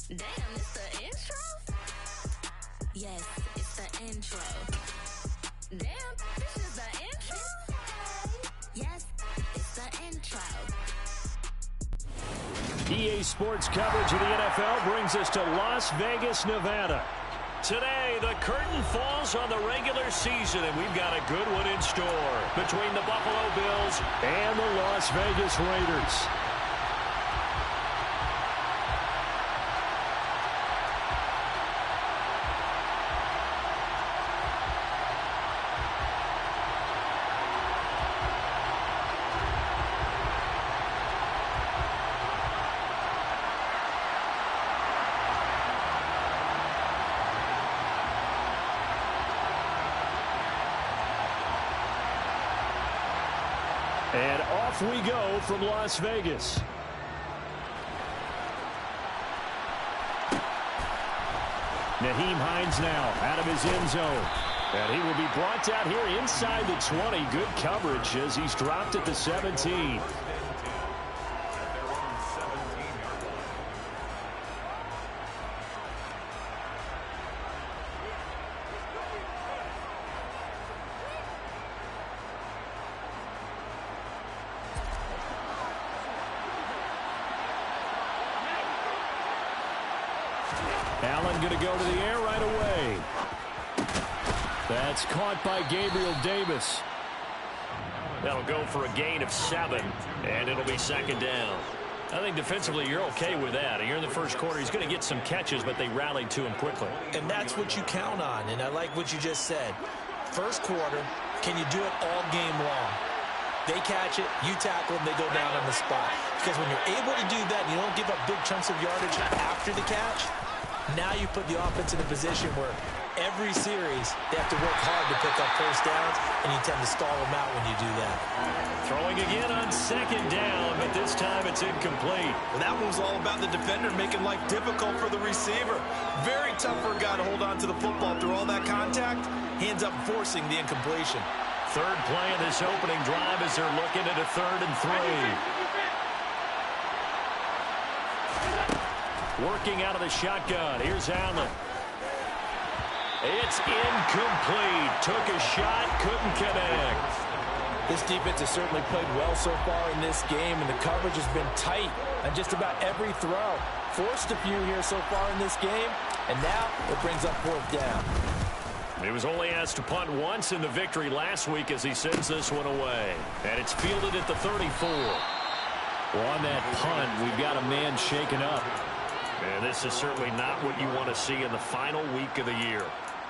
Damn, it's the intro? Yes, it's the intro. Damn, this is the intro? Yes, it's the intro. EA Sports coverage of the NFL brings us to Las Vegas, Nevada. Today, the curtain falls on the regular season, and we've got a good one in store between the Buffalo Bills and the Las Vegas Raiders. And off we go from Las Vegas. Nyheim Hines now out of his end zone. And he will be brought down here inside the 20. Good coverage as he's dropped at the 17. Allen going to go to the air right away. That's caught by Gabriel Davis. That'll go for a gain of 7, and it'll be second down. I think defensively you're okay with that. You're in the first quarter. He's going to get some catches, but they rallied to him quickly. And that's what you count on, and I like what you just said. First quarter, can you do it all game long? They catch it, you tackle them, they go down on the spot. Because when you're able to do that and you don't give up big chunks of yardage after the catch, now you put the offense in a position where every series they have to work hard to pick up first downs, and you tend to stall them out when you do that. Throwing again on second down, but this time it's incomplete. Well, that one was all about the defender making life difficult for the receiver. Very tough for a guy to hold on to the football through all that contact. He ends up forcing the incompletion. Third play of this opening drive as they're looking at a 3rd and 3. Working out of the shotgun. Here's Allen. It's incomplete. Took a shot, couldn't connect. This defense has certainly played well so far in this game, and the coverage has been tight on just about every throw. Forced a few here so far in this game, and now it brings up 4th down. He was only asked to punt once in the victory last week as he sends this one away. And it's fielded at the 34. Well, on that punt, we've got a man shaken up. And this is certainly not what you want to see in the final week of the year.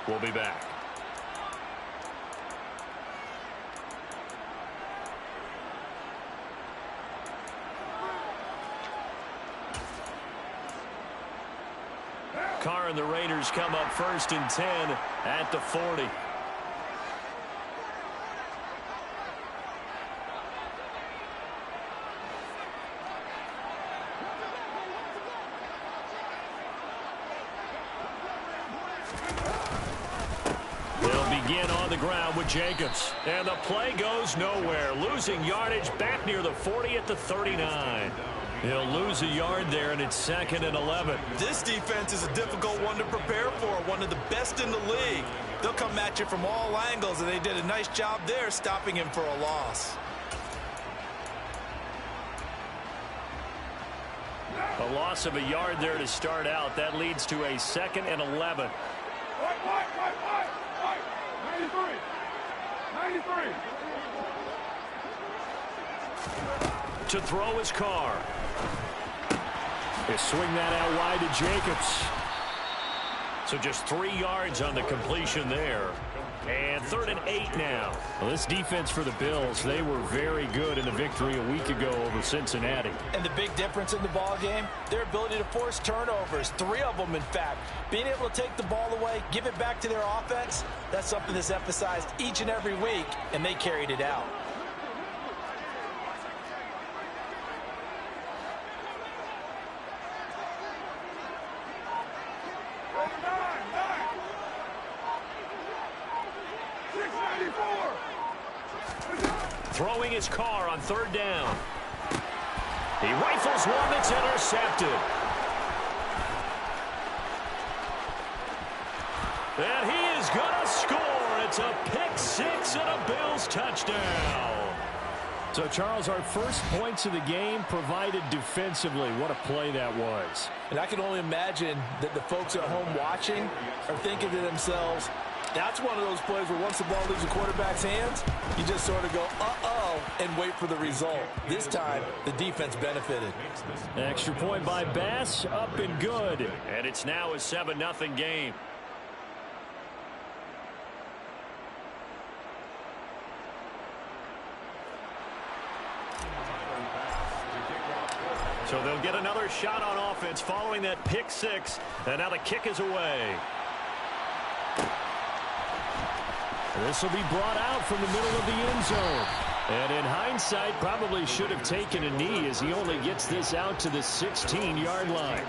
We'll be back. Carr and the Raiders come up 1st and 10 at the 40. They'll begin on the ground with Jacobs. And the play goes nowhere. Losing yardage back near the 40 at the 39. He'll lose a yard there, and it's 2nd and 11. This defense is a difficult one to prepare for, one of the best in the league. They'll come at you from all angles, and they did a nice job there stopping him for a loss. A loss of a yard there to start out. That leads to a 2nd and 11. 93. To throw his Carr. They swing that out wide to Jacobs. So just 3 yards on the completion there. And 3rd and 8 now. Well, this defense for the Bills, they were very good in the victory a week ago over Cincinnati. And the big difference in the ball game, their ability to force turnovers, 3 of them in fact. Being able to take the ball away, give it back to their offense, that's something that's emphasized each and every week, and they carried it out. Throwing his Carr on 3rd down. He rifles one that's intercepted. And he is going to score. It's a pick six and a Bills touchdown. So, Charles, our first points of the game provided defensively. What a play that was. And I can only imagine that the folks at home watching are thinking to themselves, that's one of those plays where once the ball leaves the quarterback's hands, you just sort of go, uh-oh, and wait for the result. This time, the defense benefited. Extra point by Bass, up and good. And it's now a 7-0 game. So they'll get another shot on offense following that pick six. And now the kick is away. This will be brought out from the middle of the end zone. And in hindsight, probably should have taken a knee as he only gets this out to the 16-yard line.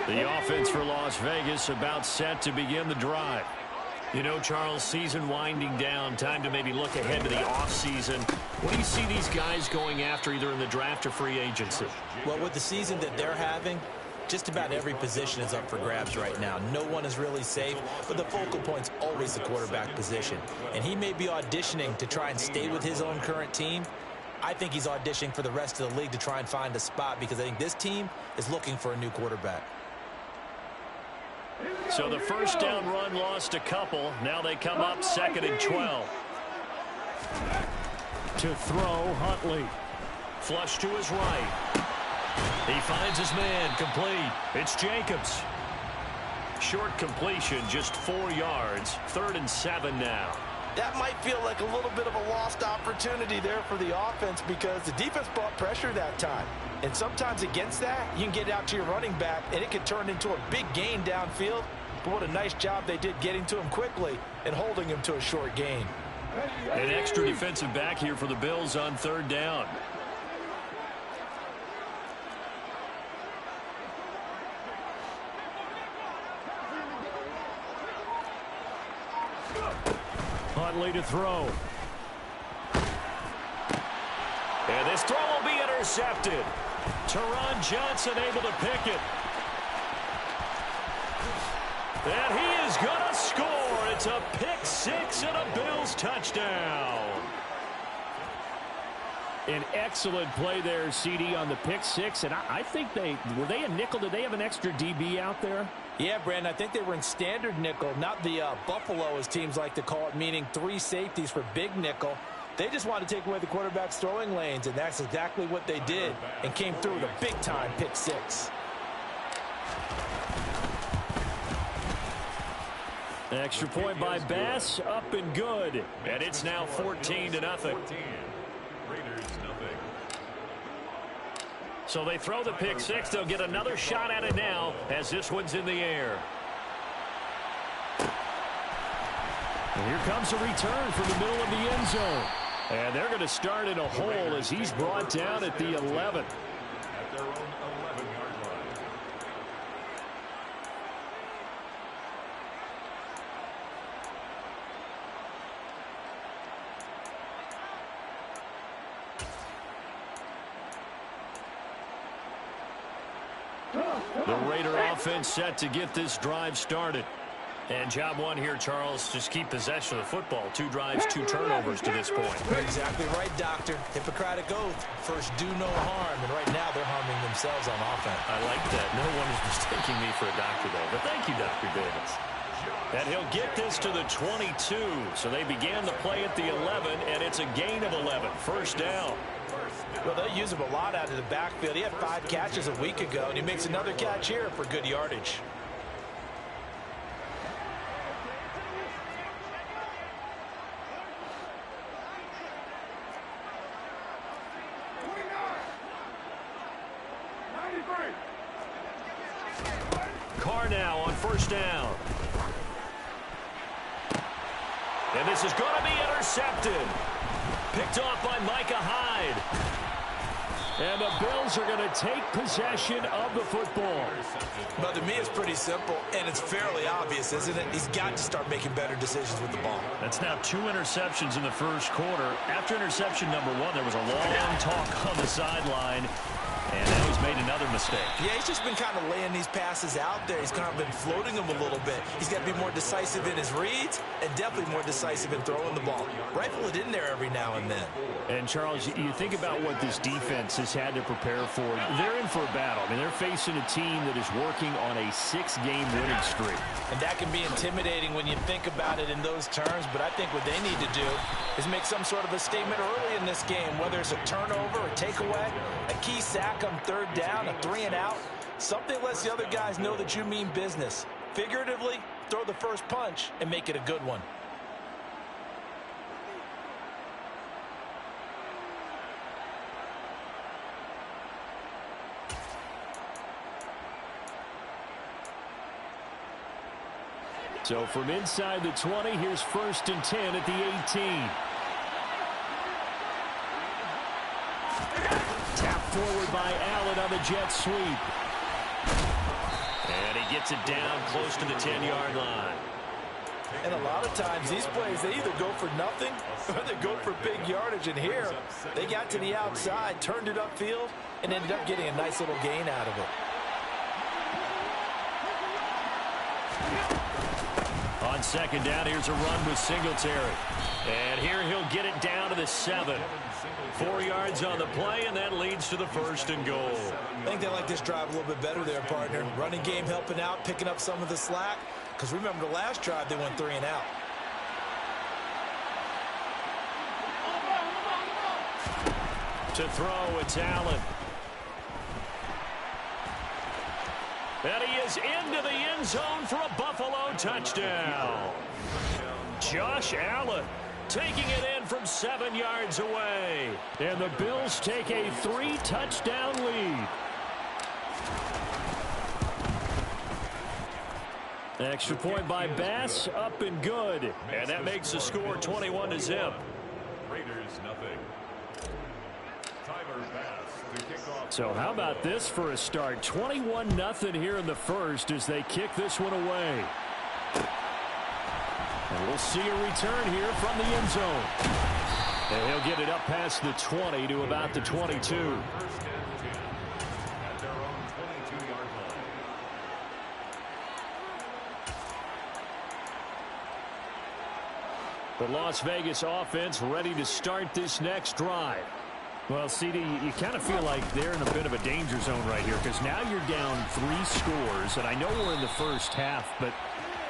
The offense for Las Vegas about set to begin the drive. You know, Charles, season winding down, time to maybe look ahead to the offseason. What do you see these guys going after either in the draft or free agency? Well, with the season that they're having, just about every position is up for grabs right now. No one is really safe, but the focal point's always the quarterback position. And he may be auditioning to try and stay with his own current team. I think he's auditioning for the rest of the league to try and find a spot because I think this team is looking for a new quarterback. So the first down run lost a couple. Now they come up 2nd and 12. To throw, Huntley. Flush to his right. He finds his man, complete. It's Jacobs. Short completion, just 4 yards. 3rd and 7 now. That might feel like a little bit of a lost opportunity there for the offense because the defense brought pressure that time. And sometimes against that, you can get out to your running back, and it can turn into a big gain downfield. But what a nice job they did getting to him quickly and holding him to a short gain. An extra defensive back here for the Bills on 3rd down. Huntley to throw. And this throw will be intercepted. Teron Johnson able to pick it. And he is going to score. It's a pick six and a Bills touchdown. An excellent play there, CD, on the pick six. And I think were they a nickel? Did they have an extra DB out there? Yeah, Brandon, I think they were in standard nickel, not the Buffalo, as teams like to call it, meaning 3 safeties for big nickel. They just wanted to take away the quarterback's throwing lanes, and that's exactly what they did and came through with a big-time pick six. Extra point by Bass, up and good. And it's now 14-0. So they throw the pick six. They'll get another shot at it now as this one's in the air. And here comes a return from the middle of the end zone. And they're going to start in a hole as he's brought down at the 11. At their own 11-yard line. The Raider offense set to get this drive started. And job one here, Charles, just keep possession of the football. 2 drives, 2 turnovers to this point. You're exactly right, Doctor. Hippocratic oath. First, do no harm. And right now, they're harming themselves on offense. I like that. No one is mistaking me for a doctor, though. But thank you, Dr. Davis. And he'll get this to the 22. So they began the play at the 11, and it's a gain of 11. First down. Well, they use him a lot out of the backfield. He had 5 catches a week ago, and he makes another catch here for good yardage. Carr now on first down. And this is going to be intercepted. Picked off by Micah Hyde. And the Bills are going to take possession of the football. But to me, it's pretty simple, and it's fairly obvious, isn't it? He's got to start making better decisions with the ball. That's now 2 interceptions in the first quarter. After interception number 1, there was a long talk on the sideline. And now he's has made another mistake. Yeah, he's just been kind of laying these passes out there. He's kind of been floating them a little bit. He's got to be more decisive in his reads and definitely more decisive in throwing the ball. Rifle it in there every now and then. And, Charles, you think about what this defense has had to prepare for. They're in for a battle. I mean, they're facing a team that is working on a 6-game winning streak. And that can be intimidating when you think about it in those terms, but I think what they need to do is make some sort of a statement early in this game, whether it's a turnover, a takeaway, a key sack on third down, a 3-and-out. Something lets the other guys know that you mean business. Figuratively, throw the first punch and make it a good one. So from inside the 20, here's 1st and 10 at the 18. Tap forward by Allen on the jet sweep. And he gets it down close to the 10-yard line. And a lot of times these plays, they either go for nothing or they go for big yardage. And here, they got to the outside, turned it upfield, and ended up getting a nice little gain out of it. On 2nd down, here's a run with Singletary. And here he'll get it down to the 7. 4 yards on the play, and that leads to the 1st and goal. I think they like this drive a little bit better there, partner. Running game helping out, picking up some of the slack. Because remember the last drive, they went 3-and-out. To throw, it's Allen. And he is into the end zone for a Buffalo touchdown. Josh Allen taking it in from 7 yards away. And the Bills take a 3-touchdown lead. Extra point by Bass, up and good. And that makes the score 21-0. Raiders nothing. Tyler Bass to kick off. So how about this for a start? 21-0 here in the first as they kick this one away. And we'll see a return here from the end zone. And he'll get it up past the 20 to about the 22. First and 10 at their own 22-yard line. The Las Vegas offense ready to start this next drive. Well, CD, you kind of feel like they're in a bit of a danger zone right here because now you're down 3 scores, and I know we're in the first half, but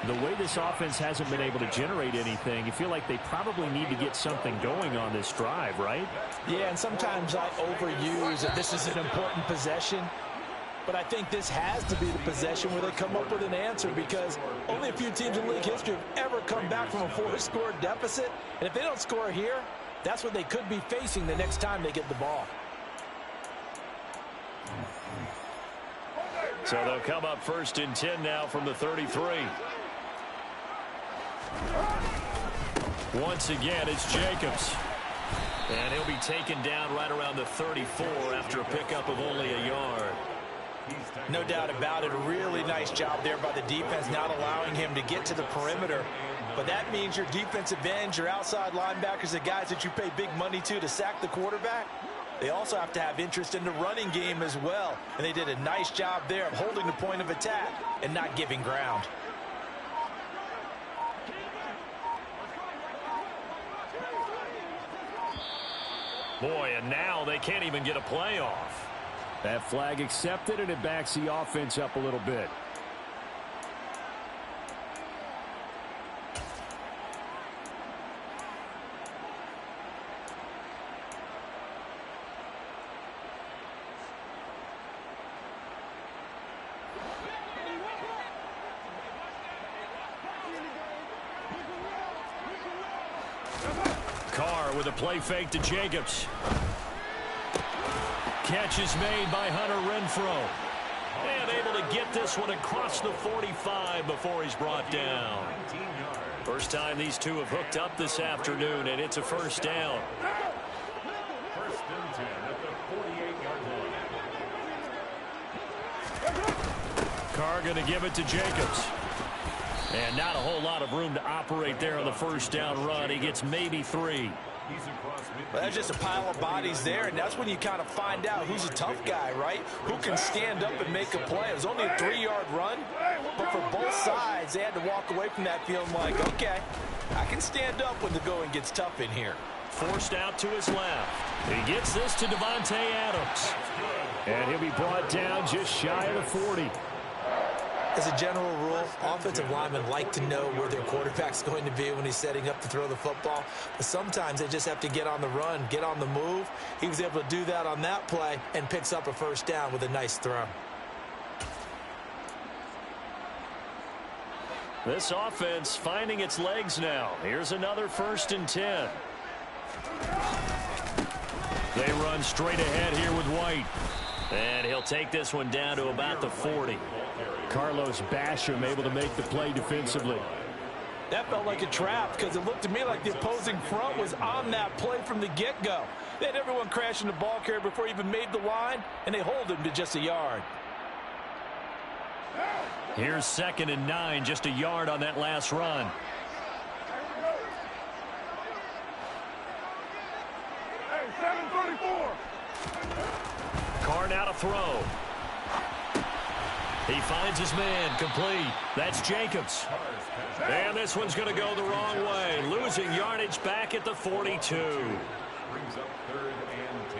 the way this offense hasn't been able to generate anything, you feel like they probably need to get something going on this drive, right? Yeah, and sometimes I overuse that this is an important possession. But I think this has to be the possession where they come up with an answer because only a few teams in league history have ever come back from a 4-score deficit. And if they don't score here, that's what they could be facing the next time they get the ball. So they'll come up 1st and 10 now from the 33. Once again, it's Jacobs. And he'll be taken down right around the 34 after a pickup of only a yard. No doubt about it. A really nice job there by the defense, not allowing him to get to the perimeter. But that means your defensive ends, your outside linebackers, the guys that you pay big money to sack the quarterback, they also have to have interest in the running game as well. And they did a nice job there of holding the point of attack and not giving ground. Boy, and now they can't even get a play off. That flag accepted, and it backs the offense up a little bit. Carr with a play fake to Jacobs. Catch is made by Hunter Renfrow. And able to get this one across the 45 before he's brought down. First time these two have hooked up this afternoon, and it's a 1st down. First and 10 at the 48-yard line. Carr going to give it to Jacobs. And not a whole lot of room to operate there on the 1st down run. He gets maybe 3. He's across midfield. Well, that's just a pile of bodies there, and that's when you kind of find out who's a tough guy, right? Who can stand up and make a play. It was only a 3-yard run, but for both sides, they had to walk away from that feeling like, okay, I can stand up when the going gets tough in here. Forced out to his left. He gets this to Devontae Adams. And he'll be brought down just shy of the 40. As a general rule, offensive linemen like to know where their quarterback's going to be when he's setting up to throw the football. But sometimes they just have to get on the run, get on the move. He was able to do that on that play and picks up a first down with a nice throw. This offense finding its legs now. Here's another 1st and 10. They run straight ahead here with White. And he'll take this one down to about the 40. Carlos Basham able to make the play defensively. That felt like a trap because it looked to me like the opposing front was on that play from the get-go. They had everyone crashing the ball carrier before he even made the line, and they hold him to just a yard. Here's 2nd and 9, just a yard on that last run. Hey, 734. Carr now to throw. He finds his man, complete. That's Jacobs. And this one's going to go the wrong way. Losing yardage back at the 42. Brings up 3rd and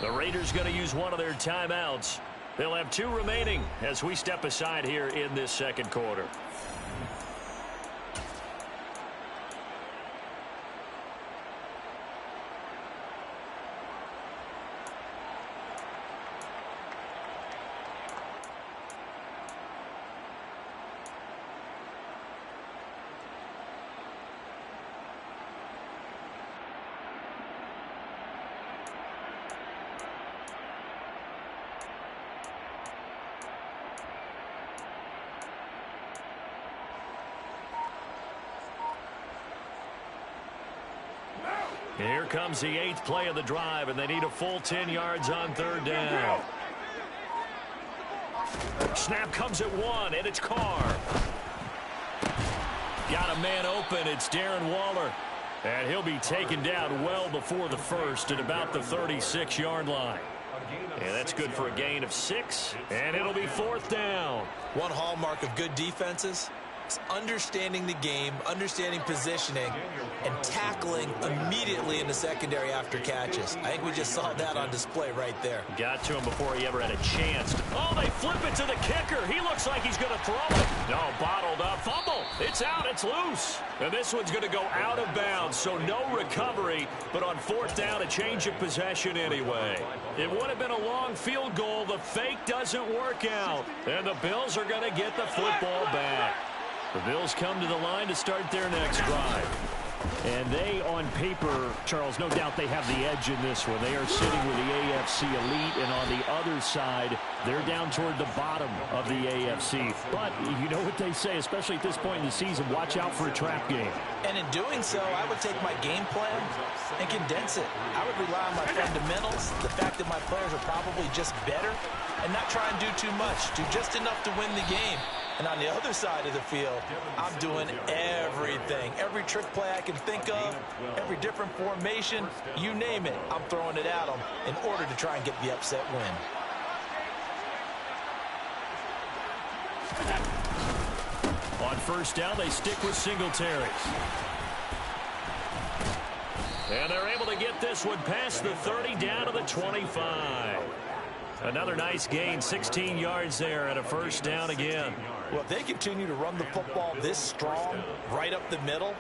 10. The Raiders going to use one of their timeouts. They'll have 2 remaining as we step aside here in this 2nd quarter. Here comes the 8th play of the drive, and they need a full 10 yards on 3rd down. Snap comes at 1, and it's Carr. Got a man open. It's Darren Waller. And he'll be taken down well before the 1st at about the 36-yard line. And that's good for a gain of 6, and it'll be 4th down. One hallmark of good defenses is understanding the game, understanding positioning, and tackling immediately in the secondary after catches. I think we just saw that on display right there. Got to him before he ever had a chance. Oh, they flip it to the kicker. He looks like he's going to throw it. No, bottled up. Fumble. It's out. It's loose. And this one's going to go out of bounds, so no recovery. But on 4th down, a change of possession anyway. It would have been a long field goal. The fake doesn't work out. And the Bills are going to get the football back. The Bills come to the line to start their next drive. And they, on paper, Charles, no doubt they have the edge in this one. They are sitting with the AFC elite, and on the other side, they're down toward the bottom of the AFC. But you know what they say, especially at this point in the season, watch out for a trap game. And in doing so, I would take my game plan and condense it. I would rely on my fundamentals, the fact that my players are probably just better, and not try and do too much, do just enough to win the game. And on the other side of the field, I'm doing everything. Every trick play I can think of, every different formation, you name it, I'm throwing it at them in order to try and get the upset win. On 1st down, they stick with Singletary. And they're able to get this one past the 30 down to the 25. Another nice gain, 16 yards there and a 1st down again. Well, if they continue to run the football this strong, right up the middle,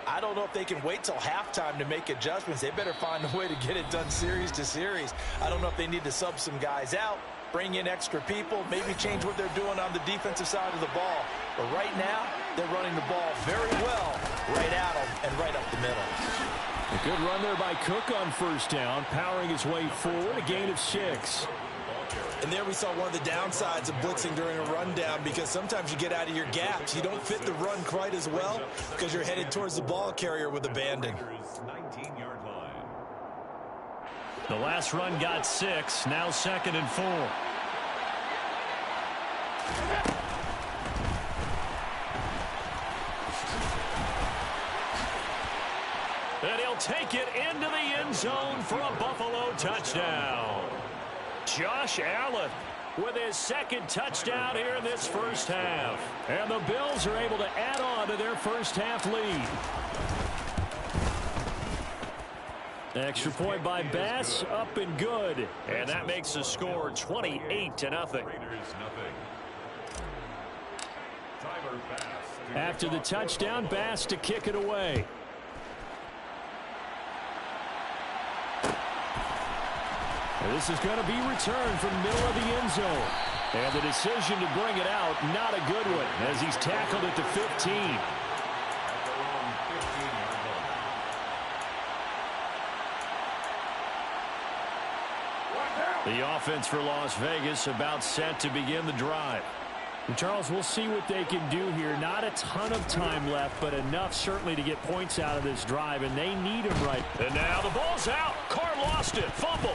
I don't know if they can wait till halftime to make adjustments. They better find a way to get it done series to series. I don't know if they need to sub some guys out, bring in extra people, maybe change what they're doing on the defensive side of the ball. But right now, they're running the ball very well right at them and right up the middle. A good run there by Cook on 1st down, powering his way forward, a gain of 6. And there we saw one of the downsides of blitzing during a rundown, because sometimes you get out of your gaps. You don't fit the run quite as well because you're headed towards the ball carrier with abandon. 19-yard line. The last run got 6, now 2nd and 4. take it into the end zone for a Buffalo touchdown. Josh Allen with his second touchdown here in this first half. And the Bills are able to add on to their first half lead. Extra point by Bass, up and good. And that makes the score 28-0. After the touchdown, Bass to kick it away. And this is going to be returned from the middle of the end zone. And the decision to bring it out, not a good one, as he's tackled at the 15. The offense for Las Vegas about set to begin the drive. And Charles, we'll see what they can do here. Not a ton of time left, but enough certainly to get points out of this drive, and they need him right. And now the ball's out. Carr lost it. Fumble.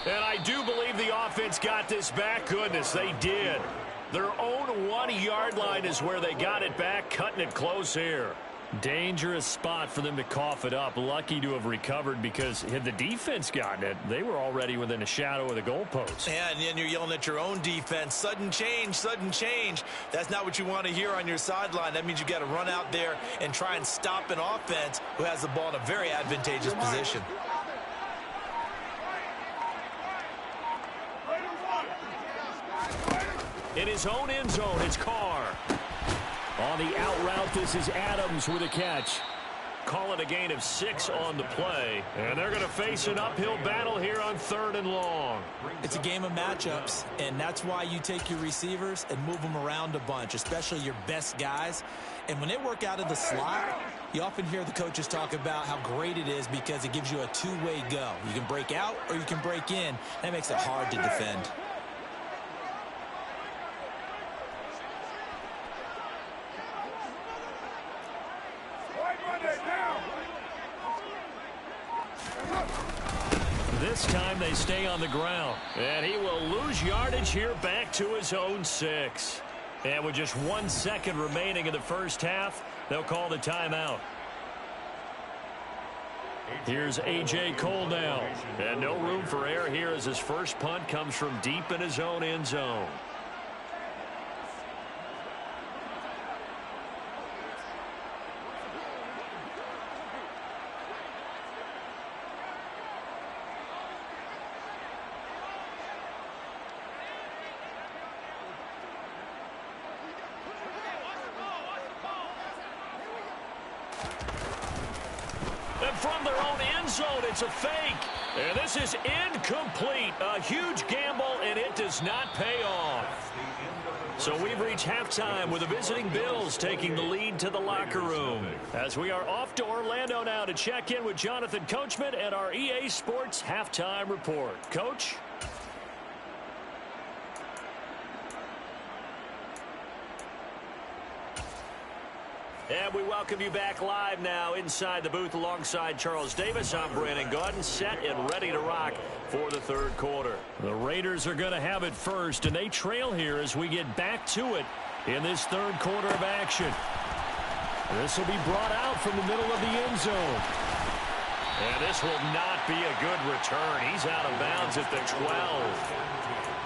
And I do believe the offense got this back. Goodness, they did. Their own 1-yard line is where they got it back, cutting it close here. Dangerous spot for them to cough it up. Lucky to have recovered, because had the defense gotten it, they were already within a shadow of the goalpost. Yeah, and then you're yelling at your own defense. Sudden change, sudden change. That's not what you want to hear on your sideline. That means you've got to run out there and try and stop an offense who has the ball in a very advantageous position. In his own end zone, it's Carr. On the out route, this is Adams with a catch. Call it a gain of 6 on the play. And they're going to face an uphill battle here on 3rd and long. It's a game of matchups, and that's why you take your receivers and move them around a bunch, especially your best guys. And when they work out of the slot, you often hear the coaches talk about how great it is because it gives you a two-way go. You can break out or you can break in. That makes it hard to defend. This time they stay on the ground. And he will lose yardage here back to his own 6. And with just 1 second remaining in the first half, they'll call the timeout. Here's A.J. Cole now. And no room for error here as his first punt comes from deep in his own end zone. From their own end zone, it's a fake. And this is incomplete. A huge gamble, and it does not pay off. So we've reached halftime with the visiting Bills taking the lead to the locker room. As we are off to Orlando now to check in with Jonathan Coachman and our EA Sports Halftime Report. Coach? And we welcome you back live now inside the booth alongside Charles Davis. I'm Brandon Gaudin, set and ready to rock for the third quarter. The Raiders are going to have it first, and they trail here as we get back to it in this third quarter of action. This will be brought out from the middle of the end zone. And this will not be a good return. He's out of bounds at the 12.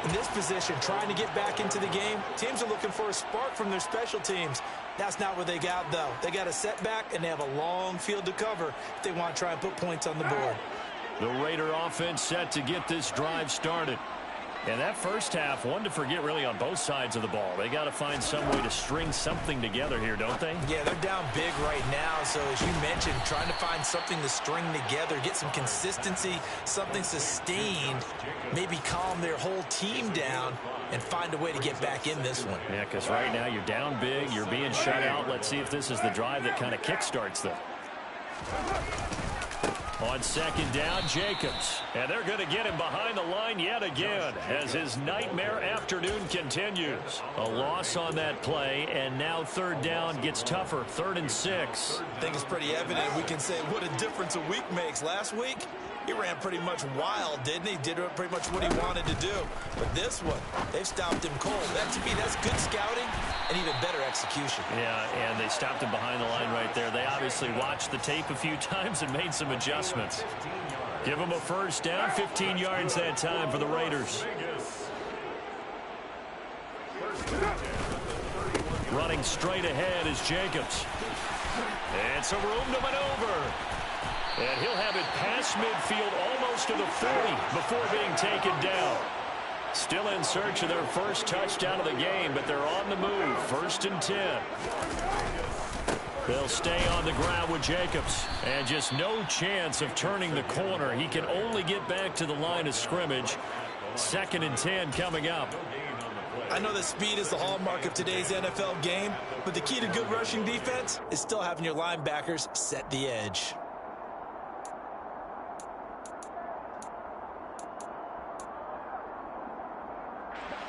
In this position, trying to get back into the game, teams are looking for a spark from their special teams. That's not what they got, though. They got a setback, and they have a long field to cover if they want to try and put points on the board. The Raider offense set to get this drive started. And that first half, one to forget really on both sides of the ball. They got to find some way to string something together here, don't they? Yeah, they're down big right now. So as you mentioned, trying to find something to string together, get some consistency, something sustained, maybe calm their whole team down and find a way to get back in this one. Yeah, because right now you're down big, you're being shut out. Let's see if this is the drive that kind of kickstarts them. On second down, Jacobs. And they're going to get him behind the line yet again as his nightmare afternoon continues. A loss on that play, and now third down gets tougher. 3rd and 6. I think it's pretty evident. We can say what a difference a week makes. Last week, He ran pretty much wild, didn't he? Did pretty much what he wanted to do. But this one, they've stopped him cold. That, to me, that's good scouting and even better execution. Yeah, and they stopped him behind the line right there. They obviously watched the tape a few times and made some adjustments. Give him a first down, 15 yards that time for the Raiders. Running straight ahead is Jacobs. And some room to maneuver. And he'll have it past midfield almost to the 40 before being taken down. Still in search of their first touchdown of the game, but they're on the move. 1st and 10. They'll stay on the ground with Jacobs. And just no chance of turning the corner. He can only get back to the line of scrimmage. 2nd and 10 coming up. I know that speed is the hallmark of today's NFL game, but the key to good rushing defense is still having your linebackers set the edge.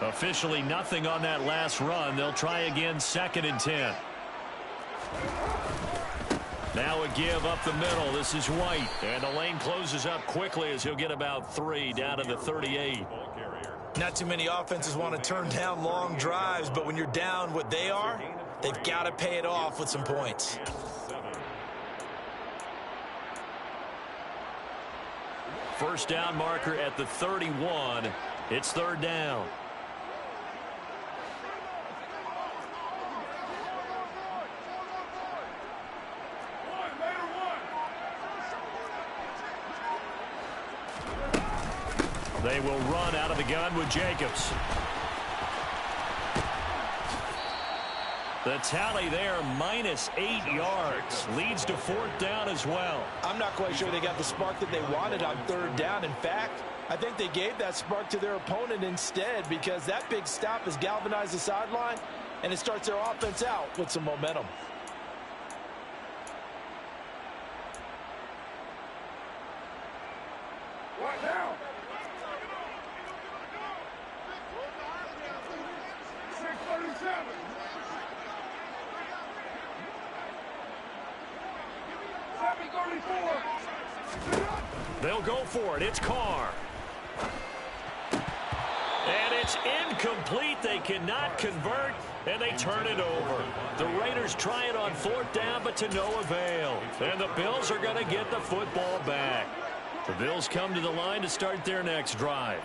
Officially nothing on that last run. They'll try again, 2nd and 10. Now a give up the middle. This is White. And the lane closes up quickly as he'll get about 3 down to the 38. Not too many offenses want to turn down long drives, but when you're down what they are, they've got to pay it off with some points. First down marker at the 31. It's 3rd down. They will run out of the gun with Jacobs. The tally there, -8 yards. Leads to 4th down as well. I'm not quite sure they got the spark that they wanted on 3rd down. In fact, I think they gave that spark to their opponent instead, because that big stop has galvanized the sideline, and it starts their offense out with some momentum. Right now. 6:37. They'll go for it. It's Carr. And it's incomplete. They cannot convert, and they turn it over. The Raiders try it on 4th down, but to no avail. And the Bills are going to get the football back. The Bills come to the line to start their next drive.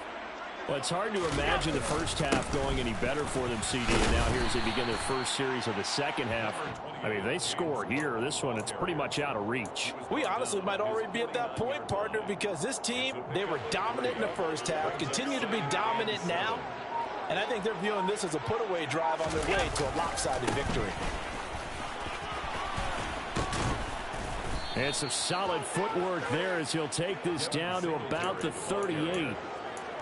Well, it's hard to imagine the first half going any better for them, CD. And now here as they begin their first series of the second half. I mean, they score here. This one, it's pretty much out of reach. We honestly might already be at that point, partner, because this team, they were dominant in the first half, continue to be dominant now, and I think they're viewing this as a put-away drive on their way to a lopsided victory. And some solid footwork there as he'll take this down to about the 38.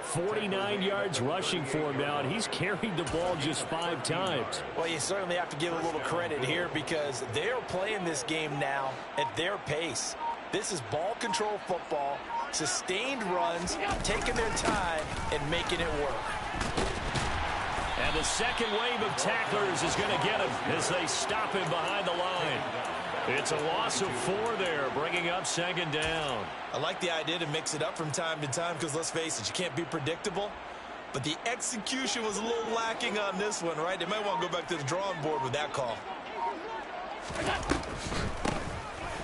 49 yards rushing for him now, and he's carried the ball just 5 times. Well, you certainly have to give a little credit here because they're playing this game now at their pace. This is ball control football, sustained runs, taking their time and making it work. And the second wave of tacklers is going to get him as they stop him behind the line. It's a loss of 4 there, bringing up 2nd down. I like the idea to mix it up from time to time because, let's face it, you can't be predictable. But the execution was a little lacking on this one, right? They might want to go back to the drawing board with that call.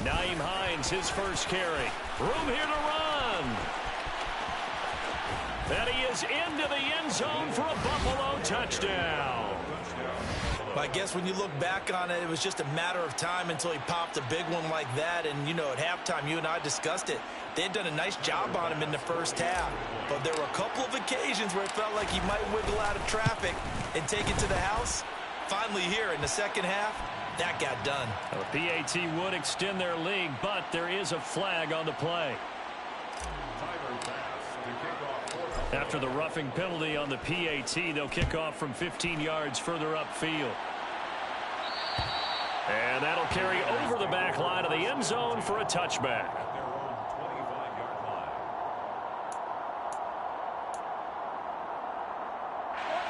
Nyheim Hines, his first carry. Room here to run. And he is into the end zone for a Buffalo touchdown. I guess when you look back on it, it was just a matter of time until he popped a big one like that. And, you know, at halftime, you and I discussed it. They had done a nice job on him in the first half. But there were a couple of occasions where it felt like he might wiggle out of traffic and take it to the house. Finally here in the second half, that got done. The PAT would extend their lead, but there is a flag on the play. After the roughing penalty on the PAT, they'll kick off from 15 yards further upfield. And that'll carry over the back line of the end zone for a touchback.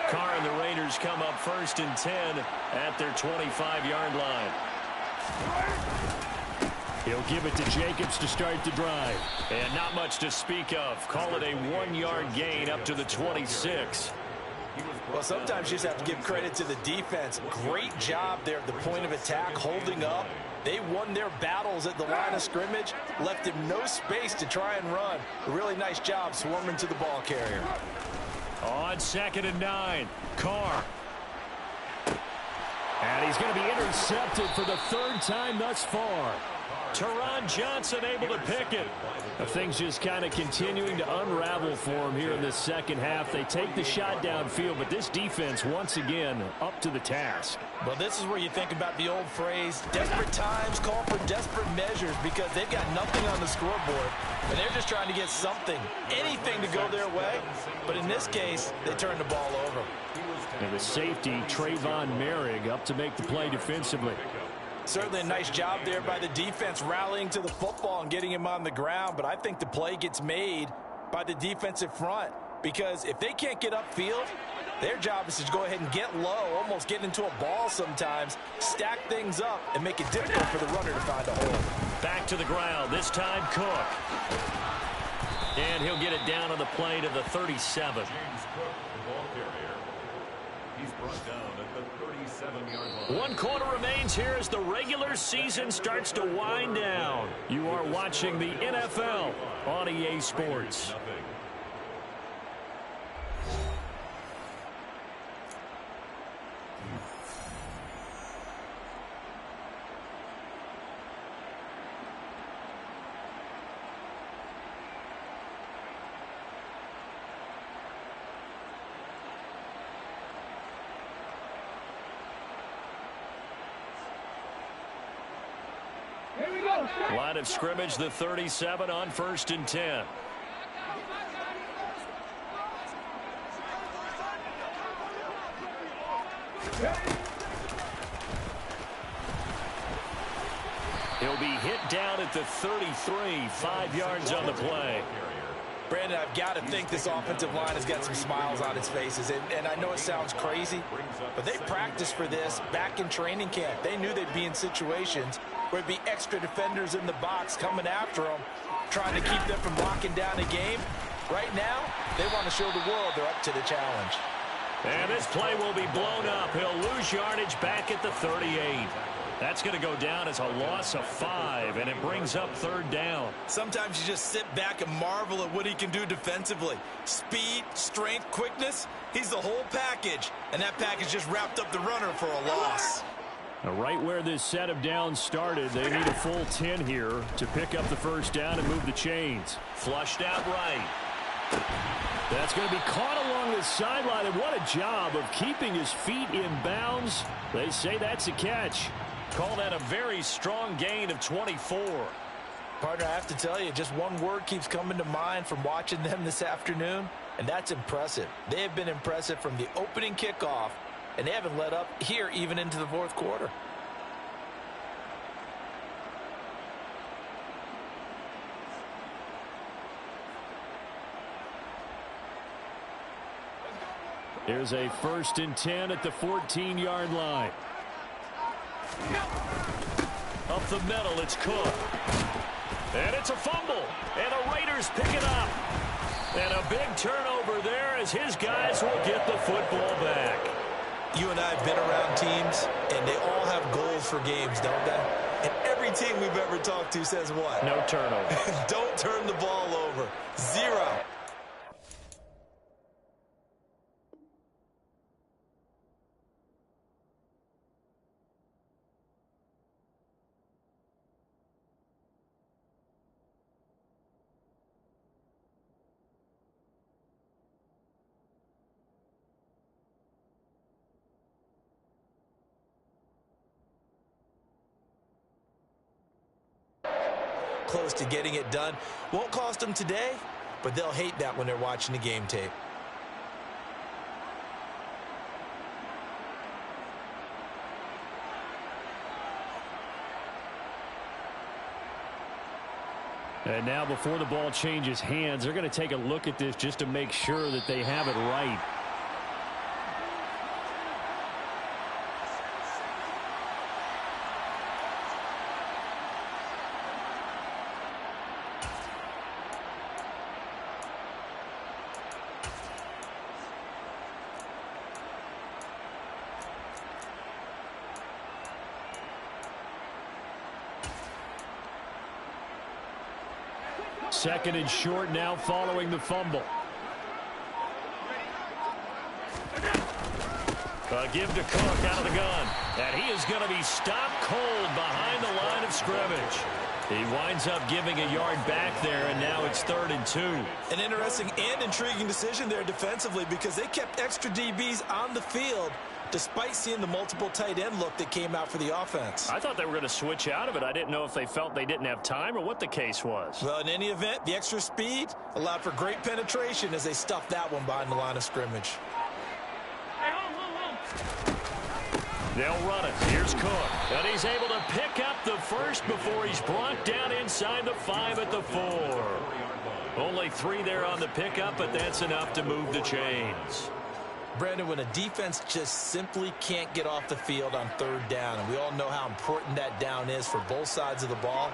Carr and the Raiders come up 1st and 10 at their 25-yard line. He'll give it to Jacobs to start the drive. And not much to speak of. Call it a 1-yard gain up to the 26. Well, sometimes you just have to give credit to the defense. Great job there at the point of attack, holding up. They won their battles at the line of scrimmage, left him no space to try and run. A really nice job swarming to the ball carrier. On 2nd and 9, Carr. And he's going to be intercepted for the 3rd time thus far. Teron Johnson able to pick it. Things just kind of continuing to unravel for him here in this second half. They take the shot downfield, but this defense, once again, up to the task. Well, this is where you think about the old phrase, desperate times call for desperate measures, because they've got nothing on the scoreboard, and they're just trying to get something, anything to go their way. But in this case, they turn the ball over. And the safety, Trayvon Merrick, up to make the play defensively. Certainly a nice job there by the defense, rallying to the football and getting him on the ground. But I think the play gets made by the defensive front, because if they can't get upfield, their job is to go ahead and get low, almost get into a ball sometimes, stack things up, and make it difficult for the runner to find a hole. Back to the ground, this time Cook. And he'll get it down on the play to the 37. James Cook, the ball carrier. He's brought down at the 37-yard line. 1 quarter remains here as the regular season starts to wind down. You are watching the NFL on EA Sports. Line of scrimmage, the 37 on 1st and 10. He'll be hit down at the 33, 5 yards on the play. Brandon, I've got to think this offensive line has got some smiles on its faces. And I know it sounds crazy, but they practiced for this back in training camp. They knew they'd be in situations where there'd be extra defenders in the box coming after them, trying to keep them from locking down a game. Right now, they want to show the world they're up to the challenge. And this play will be blown up. He'll lose yardage back at the 38. That's going to go down as a loss of 5, and it brings up 3rd down. Sometimes you just sit back and marvel at what he can do defensively. Speed, strength, quickness, he's the whole package. And that package just wrapped up the runner for a loss. Now, right where this set of downs started, they need a full 10 here to pick up the 1st down and move the chains. Flushed out right. That's going to be caught along the sideline, and what a job of keeping his feet in bounds. They say that's a catch. Call that a very strong gain of 24. Partner, I have to tell you, just one word keeps coming to mind from watching them this afternoon, and that's impressive. They have been impressive from the opening kickoff, and they haven't let up here even into the 4th quarter. Here's a 1st and 10 at the 14-yard line. Up the middle, it's Cook. And it's a fumble. And the Raiders pick it up. And a big turnover there as his guys will get the football back. You and I have been around teams, and they all have goals for games, don't they? And every team we've ever talked to says what? No turnover. Don't turn the ball over. 0. Close to getting it done. Won't cost them today, but they'll hate that when they're watching the game tape. And now before the ball changes hands, they're going to take a look at this just to make sure that they have it right. second and short now following the fumble. A give to Cook out of the gun. And he is going to be stopped cold behind the line of scrimmage. He winds up giving a yard back there, and now it's 3rd and 2. An interesting and intriguing decision there defensively because they kept extra DBs on the field despite seeing the multiple tight end look that came out for the offense. I thought they were going to switch out of it. I didn't know if they felt they didn't have time or what the case was. Well, in any event, the extra speed allowed for great penetration as they stuffed that one behind the line of scrimmage. They'll run it. Here's Cook. And he's able to pick up the first before he's brought down inside the 5 at the 4. Only 3 there on the pickup, but that's enough to move the chains. Brandon, when a defense just simply can't get off the field on 3rd down, and we all know how important that down is for both sides of the ball,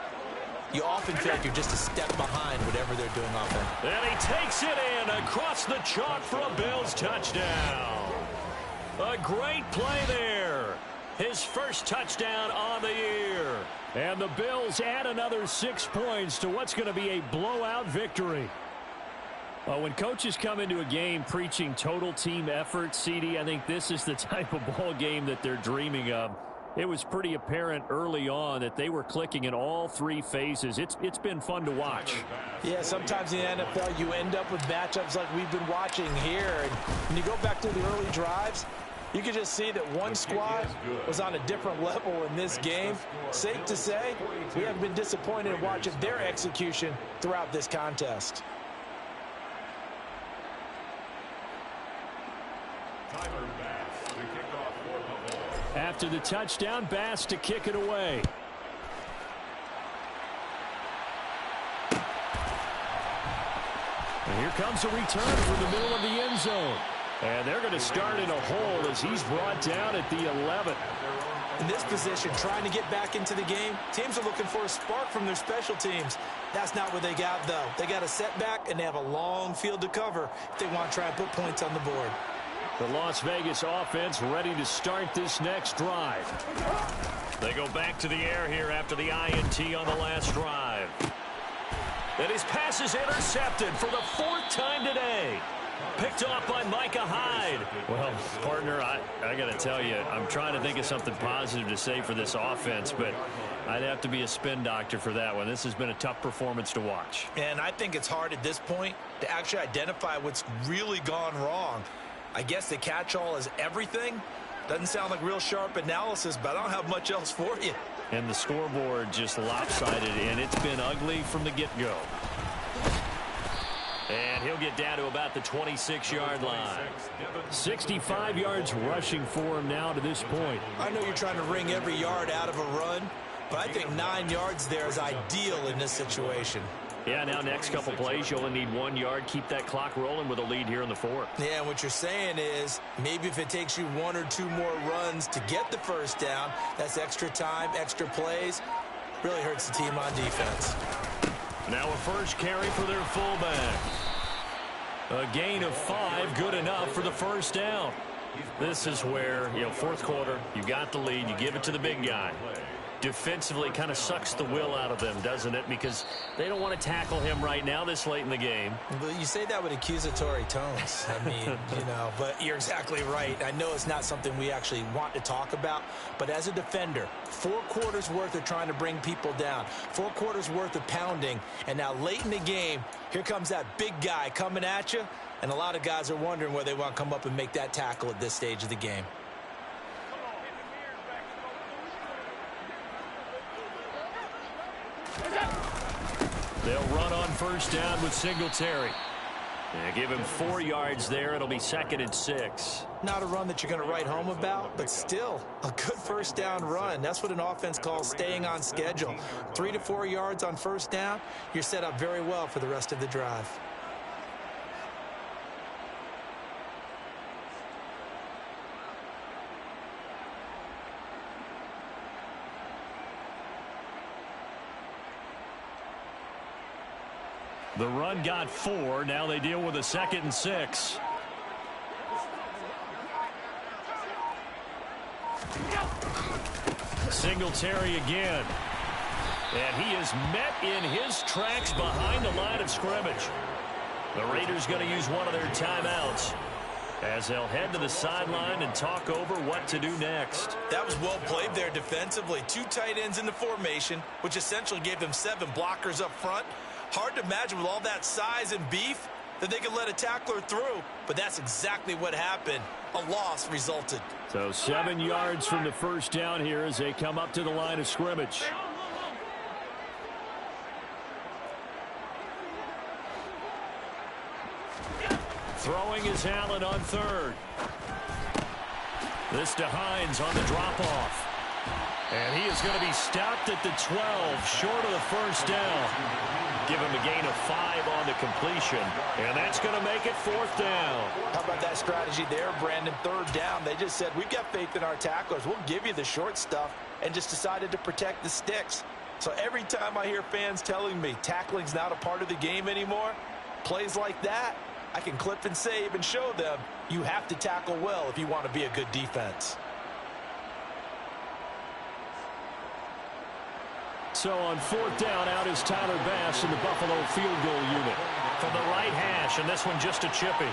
you often feel like you're just a step behind whatever they're doing offensively. And he takes it in across the chalk for a Bills touchdown. A great play there. His first touchdown on the year. And the Bills add another 6 points to what's going to be a blowout victory. Well, when coaches come into a game preaching total team effort, CD, I think this is the type of ball game that they're dreaming of. It was pretty apparent early on that they were clicking in all 3 phases. It's been fun to watch. Yeah, sometimes in the NFL you end up with matchups like we've been watching here. And when you go back to the early drives, you can just see that one squad was on a different level in this game. Safe to say, we haven't been disappointed in watching their execution throughout this contest. After the touchdown, Bass to kick it away. And here comes a return from the middle of the end zone. And they're going to start in a hole as he's brought down at the 11. In this position, trying to get back into the game, teams are looking for a spark from their special teams. That's not what they got, though. They got a setback, and they have a long field to cover if they want to try and put points on the board. The Las Vegas offense ready to start this next drive. They go back to the air here after the INT on the last drive. And his pass is intercepted for the 4th time today. Picked off by Micah Hyde. Well, partner, I got to tell you, I'm trying to think of something positive to say for this offense, but I'd have to be a spin doctor for that one. This has been a tough performance to watch. And I think it's hard at this point to actually identify what's really gone wrong. I guess the catch-all is everything. Doesn't sound like real sharp analysis, but I don't have much else for you. And the scoreboard just lopsided, and it's been ugly from the get-go. And he'll get down to about the 26-yard line. 65 yards rushing for him now to this point. I know you're trying to wring every yard out of a run, but I think 9 yards there is ideal in this situation. Yeah, now next couple plays, you only need 1 yard. Keep that clock rolling with a lead here in the 4th. Yeah, and what you're saying is maybe if it takes you 1 or 2 more runs to get the first down, that's extra time, extra plays. Really hurts the team on defense. Now a first carry for their fullback. A gain of 5, good enough for the first down. This is where, 4th quarter, you got the lead, you give it to the big guy. Defensively kind of sucks the will out of them, doesn't it? Because they don't want to tackle him right now this late in the game. But you say that with accusatory tones. I mean, but you're exactly right. I know it's not something we actually want to talk about, but as a defender, 4 quarters worth of trying to bring people down, 4 quarters worth of pounding, and now late in the game, here comes that big guy coming at you, and a lot of guys are wondering whether they want to come up and make that tackle at this stage of the game. They'll run on first down with Singletary. They give him 4 yards there. It'll be 2nd and 6. Not a run that you're going to write home about, but still a good first down run. That's what an offense calls staying on schedule. 3 to 4 yards on first down, you're set up very well for the rest of the drive. The run got 4. Now they deal with a 2nd and 6. Singletary again. And he is met in his tracks behind the line of scrimmage. The Raiders going to use one of their timeouts as they'll head to the sideline and talk over what to do next. That was well played there defensively. 2 tight ends in the formation, which essentially gave them 7 blockers up front. Hard to imagine with all that size and beef that they could let a tackler through, but that's exactly what happened. A loss resulted. So 7 yards from the first down here as they come up to the line of scrimmage. Throwing is Allen on third. This to Hines on the drop-off. And he is going to be stopped at the 12, short of the first down. Give him a gain of 5 on the completion, and that's going to make it 4th down. How about that strategy there, Brandon? 3rd down, they just said, we've got faith in our tacklers. We'll give you the short stuff, and just decided to protect the sticks. So every time I hear fans telling me tackling's not a part of the game anymore, plays like that, I can clip and save and show them you have to tackle well if you want to be a good defense. So on 4th down, out is Tyler Bass in the Buffalo field goal unit. From the right hash, and this one just a chippy.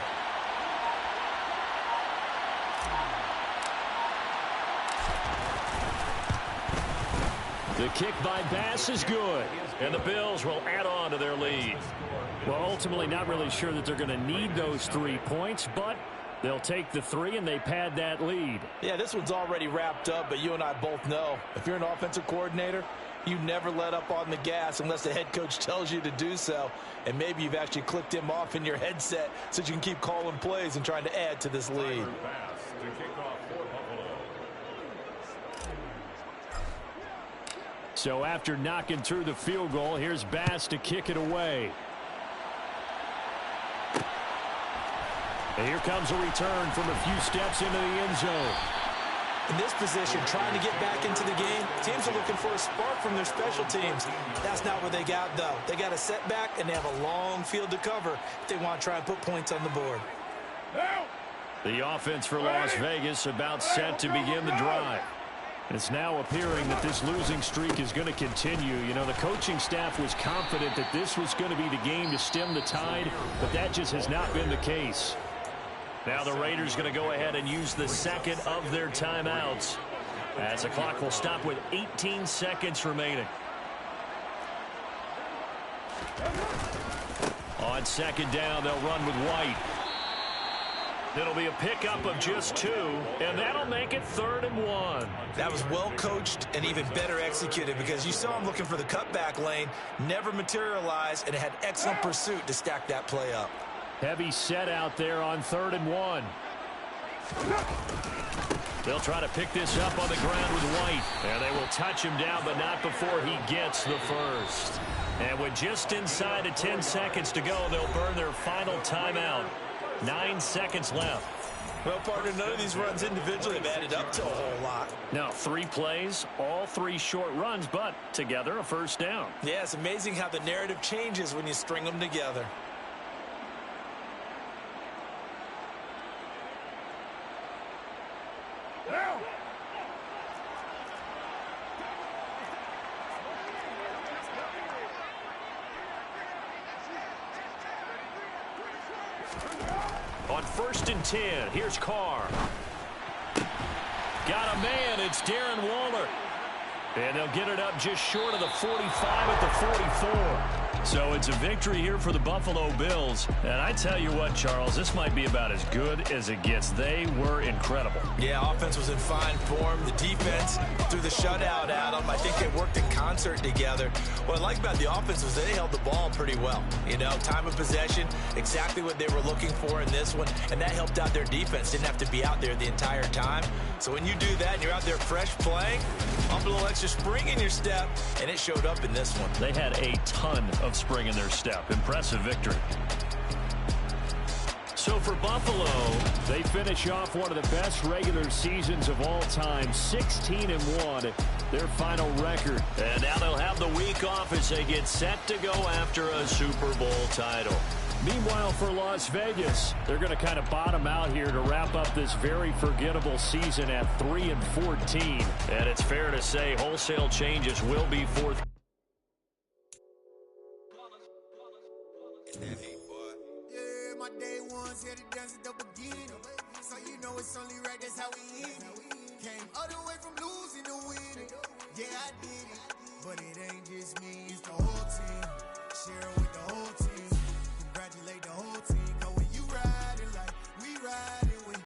The kick by Bass is good, and the Bills will add on to their lead. Well, ultimately not really sure that they're going to need those 3 points, but they'll take the 3 and they pad that lead. Yeah, this one's already wrapped up, but you and I both know if you're an offensive coordinator, you never let up on the gas unless the head coach tells you to do so. And maybe you've actually clicked him off in your headset so you can keep calling plays and trying to add to this lead. So after knocking through the field goal, here's Bass to kick it away. And here comes a return from a few steps into the end zone. In this position, trying to get back into the game, teams are looking for a spark from their special teams. That's not what they got, though. They got a setback, and they have a long field to cover if they want to try and put points on the board. The offense for Las Vegas about set to begin the drive. It's now appearing that this losing streak is going to continue. You know, the coaching staff was confident that this was going to be the game to stem the tide, but that just has not been the case. Now the Raiders going to go ahead and use the second of their timeouts as the clock will stop with 18 seconds remaining. On 2nd down, they'll run with White. It'll be a pickup of just 2, and that'll make it 3rd and 1. That was well coached and even better executed because you saw him looking for the cutback lane, never materialized, and had excellent pursuit to stack that play up. Heavy set out there on 3rd and 1. They'll try to pick this up on the ground with White. And they will touch him down, but not before he gets the first. And with just inside of 10 seconds to go, they'll burn their final timeout. 9 seconds left. Well, partner, none of these runs individually have added up to a whole lot. Now, 3 plays, all 3 short runs, but together a first down. Yeah, it's amazing how the narrative changes when you string them together. On 1st and 10, here's Carr. Got a man, it's Darren Waller. And they'll get it up just short of the 45 at the 44. So it's a victory here for the Buffalo Bills. And I tell you what, Charles, this might be about as good as it gets. They were incredible. Yeah, offense was in fine form. The defense threw the shutout at them. I think they worked in concert together. What I like about the offense was they held the ball pretty well. You know, time of possession, exactly what they were looking for in this one. And that helped out their defense. Didn't have to be out there the entire time. So when you do that and you're out there fresh playing, pump a little extra spring in your step, and it showed up in this one. They had a ton of spring in their step. Impressive victory. So for Buffalo, they finish off one of the best regular seasons of all time, 16-1, their final record. And now they'll have the week off as they get set to go after a Super Bowl title. Meanwhile, for Las Vegas, they're going to kind of bottom out here to wrap up this very forgettable season at 3-14. And it's fair to say wholesale changes will be forthcoming. it's only right, that's how we eat it. Came all the way from losing to winning. Yeah, I did it, but it ain't just me.